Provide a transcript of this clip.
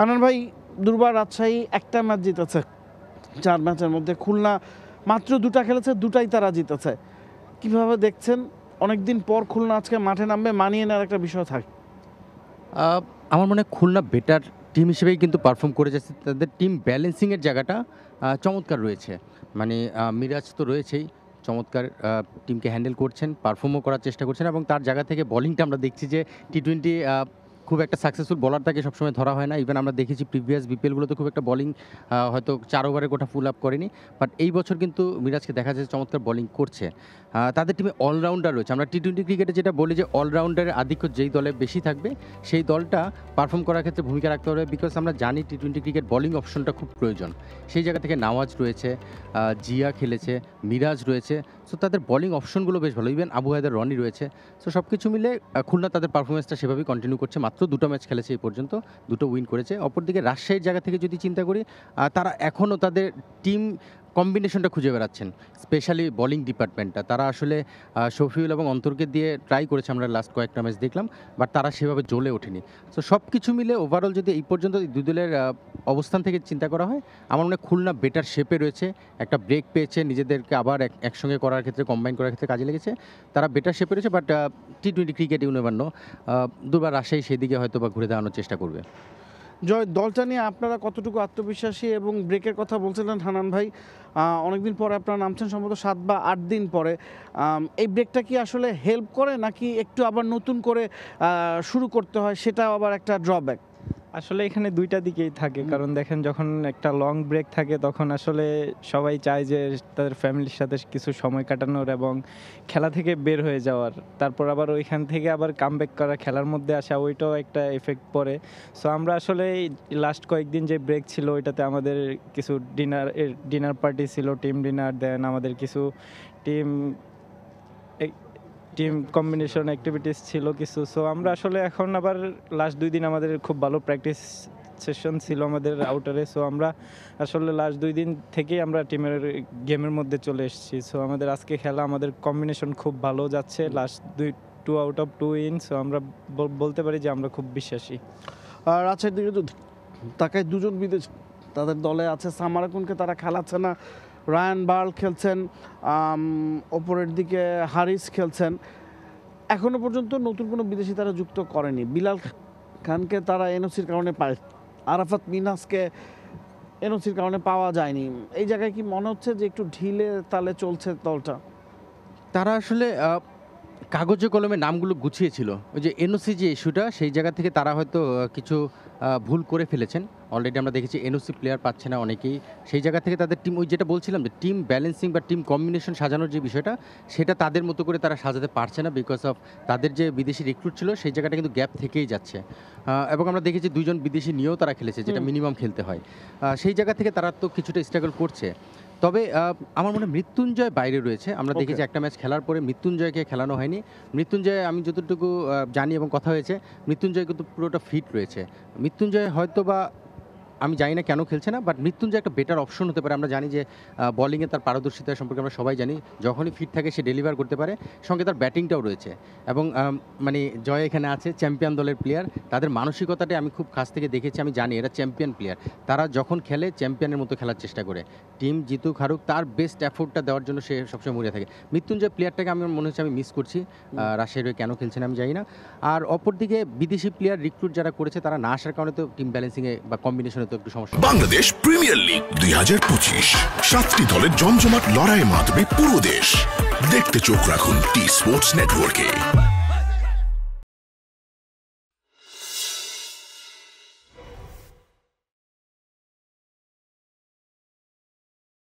আনান ভাই, দুর্বার রাজশাহী একটা ম্যাচ জিতেছে 4 ম্যাচের মধ্যে, খুলনা মাত্র 2টা খেলেছে, 2টাই তারা জিতেছে। কিভাবে দেখছেন? অনেকদিন পর খুলনা আজকে মাঠে নামবে, মানিয়ে নেওয়ার একটা বিষয় থাকে। আমার মনে হয় খুলনা বেটার টিম হিসেবেই কিন্তু পারফর্ম করে যাচ্ছে। তাদের টিম ব্যালেন্সিংয়ের জায়গাটা চমৎকার রয়েছে। মানে মিরাজ তো রয়েছেই, চমৎকার টিমকে হ্যান্ডেল করছেন, পারফর্মও করার চেষ্টা করছেন এবং তার জায়গা থেকে বোলিংটা আমরা দেখছি যে টি-20 খুব একটা সাকসেসফুল বলার তাকে সবসময় ধরা হয় না। ইভেন আমরা দেখেছি প্রিভিয়াস বিপিএলগুলোতে খুব একটা বোলিং হয়তো 4 ওভারে গোটা ফুল আপ করেনি। বাট এই বছর কিন্তু মিরাজকে দেখা যাচ্ছে চমৎকার বোলিং করছে। তাদের টিমে অলরাউন্ডার রয়েছে। আমরা টি-20 ক্রিকেটে যেটা বলি যে অলরাউন্ডারের আধিক্য যেই দলে বেশি থাকবে সেই দলটা পারফর্ম করার ক্ষেত্রে ভূমিকা রাখতে হবে। বিকজ আমরা জানি টি-20 ক্রিকেট বোলিং অপশনটা খুব প্রয়োজন। সেই জায়গা থেকে নওয়াজ রয়েছে, জিয়া খেলেছে, মিরাজ রয়েছে। সো তাদের বোলিং অপশনগুলো বেশ ভালো। ইভেন আবু হায়দার রনি রয়েছে। সো সব কিছু মিলে খুলনা তাদের পারফরমেন্সটা সেভাবেই কন্টিনিউ করছে। মাত্র 2টো ম্যাচ খেলেছে এই পর্যন্ত, 2টো উইন করেছে। অপরদিকে রাজশাহীর জায়গা থেকে যদি চিন্তা করি, তারা এখনও তাদের টিম কম্বিনেশনটা খুঁজে বেড়াচ্ছেন, স্পেশালি বোলিং ডিপার্টমেন্টটা। তারা আসলে শফিউল এবং অন্তরকে দিয়ে ট্রাই করেছে, আমরা লাস্ট কয়েকটা ম্যাচ দেখলাম, বাট তারা সেভাবে জ্বলে ওঠেনি। সো সব কিছু মিলে ওভারঅল যদি এই পর্যন্ত এই দুই দলের অবস্থান থেকে চিন্তা করা হয়, আমার মনে হয় খুলনা বেটার শেপে রয়েছে। একটা ব্রেক পেয়েছে, নিজেদেরকে আবার একসঙ্গে করার ক্ষেত্রে, কম্বাইন করার ক্ষেত্রে কাজে লেগেছে। তারা বেটার শেপে রয়েছে। বাট টি-20 ক্রিকেট ইউ নেভার নো, দুবার রাজশাহী সেদিকে হয়তো বা ঘুরে দাঁড়ানোর চেষ্টা করবে। জয়, দলটা নিয়ে আপনারা কতটুকু আত্মবিশ্বাসী? এবং ব্রেকের কথা বলছিলেন হানান ভাই, অনেকদিন পরে আপনারা নামছেন, সম্ভবত 7 বা 8 দিন পরে। এই ব্রেকটা কি আসলে হেল্প করে, নাকি একটু আবার নতুন করে শুরু করতে হয়, সেটা আবার একটা ড্রব্যাক? আসলে এখানে দুইটা দিকেই থাকে, কারণ দেখেন যখন একটা লং ব্রেক থাকে তখন আসলে সবাই চায় যে তাদের ফ্যামিলির সাথে কিছু সময় কাটানোর এবং খেলা থেকে বের হয়ে যাওয়ার, তারপর আবার ওইখান থেকে আবার কামব্যাক করা, খেলার মধ্যে আসা, ওইটাও একটা এফেক্ট পড়ে। সো আমরা আসলে লাস্ট কয়েকদিন যে ব্রেক ছিল ওইটাতে আমাদের কিছু ডিনার পার্টি ছিল, টিম ডিনার, দেন আমাদের কিছু টিম কম্বিনেশন অ্যাক্টিভিটিস ছিল কিছু। সো আমরা আসলে এখন আবার লাস্ট 2 দিন আমাদের খুব ভালো প্র্যাকটিস সেশন ছিল আমাদের আউটারে। সো আমরা আসলে লাস্ট 2 দিন থেকেই আমরা টিমের গেমের মধ্যে চলে এসেছি। সো আমাদের আজকে খেলা, আমাদের কম্বিনেশন খুব ভালো যাচ্ছে, last 2 out of 2 win. So আমরা বলতে পারি যে আমরা খুব বিশ্বাসী। রাজশাহীর দিকে তাকায়, 2জন বিদেশি তাদের দলে আছে। সামারাকুনকে তারা খেলাচ্ছে না, রায়ান বার্ল খেলছেন, ওপরের দিকে হারিস খেলছেন। এখনও পর্যন্ত নতুন কোনো বিদেশি তারা যুক্ত করেনি। বিলাল খানকে তারা এনওসির কারণে পায়, আরাফাত মিনাসকে এনওসির কারণে পাওয়া যায়নি। এই জায়গায় কি মনে হচ্ছে যে একটু ঢিলে তালে চলছে দলটা? তারা আসলে কাগজে কলমে নামগুলো গুছিয়েছিল, ওই যে এনওসি যে ইস্যুটা, সেই জায়গা থেকে তারা হয়তো কিছু ভুল করে ফেলেছেন। অলরেডি আমরা দেখেছি এনওসি প্লেয়ার পাচ্ছে না অনেকেই। সেই জায়গা থেকে তাদের টিম, ওই যেটা বলছিলাম যে টিম ব্যালেন্সিং বা টিম কম্বিনেশন সাজানোর যে বিষয়টা, সেটা তাদের মতো করে তারা সাজাতে পারছে না, বিকজ অফ তাদের যে বিদেশি রিক্রুট ছিল সেই জায়গাটা কিন্তু গ্যাপ থেকেই যাচ্ছে। এবং আমরা দেখেছি 2জন বিদেশি নিয়েও তারা খেলেছে, যেটা মিনিমাম খেলতে হয়। সেই জায়গা থেকে তারা তো কিছুটা স্ট্রাগল করছে। তবে আমার মনে হয় মৃত্যুঞ্জয় বাইরে রয়েছে। আমরা দেখেছি একটা ম্যাচ খেলার পরে মৃত্যুঞ্জয়কে খেলানো হয়নি। মৃত্যুঞ্জয়, আমি যতটুকু জানি এবং কথা হয়েছে, মৃত্যুঞ্জয় কিন্তু পুরোটা ফিট রয়েছে। মৃত্যুঞ্জয় হয়তো বা, আমি জানি না কেন খেলছে না, বাট মৃত্যুঞ্জয় একটা বেটার অপশন হতে পারে। আমরা জানি যে বোলিংয়ে তার পারদর্শিতা সম্পর্কে আমরা সবাই জানি, যখনই ফিট থাকে সে ডেলিভার করতে পারে, সঙ্গে তার ব্যাটিংটাও রয়েছে। এবং মানে জয় এখানে আছে, চ্যাম্পিয়ন দলের প্লেয়ার, তাদের মানসিকতাটা আমি খুব কাছ থেকে দেখেছি, আমি জানি এরা চ্যাম্পিয়ন প্লেয়ার। তারা যখন খেলে চ্যাম্পিয়নের মতো খেলার চেষ্টা করে, টিম জিতুক হারুক তার বেস্ট এফোর্টটা দেওয়ার জন্য সে সবসময় মরিয়া থাকে। মৃত্যুঞ্জয় প্লেয়ারটাকে আমার মনে হচ্ছে আমি মিস করছি, রাজশাহীর হয়ে কেন খেলছেন আমি জানি না। আর অপরদিকে বিদেশি প্লেয়ার রিক্রুট যারা করেছে তারা না আসার কারণে তো টিম ব্যালেন্সিংয়ে বা কম্বিনেশনে তো একটু সমস্যা। বাংলাদেশ প্রিমিয়ার লিগ 2025, 7টি দলের জমজমাট লড়াইয়ের মাধ্যমে পুরো দেশ দেখতে চোখ রাখুন টি স্পোর্টস নেটওয়ার্কে।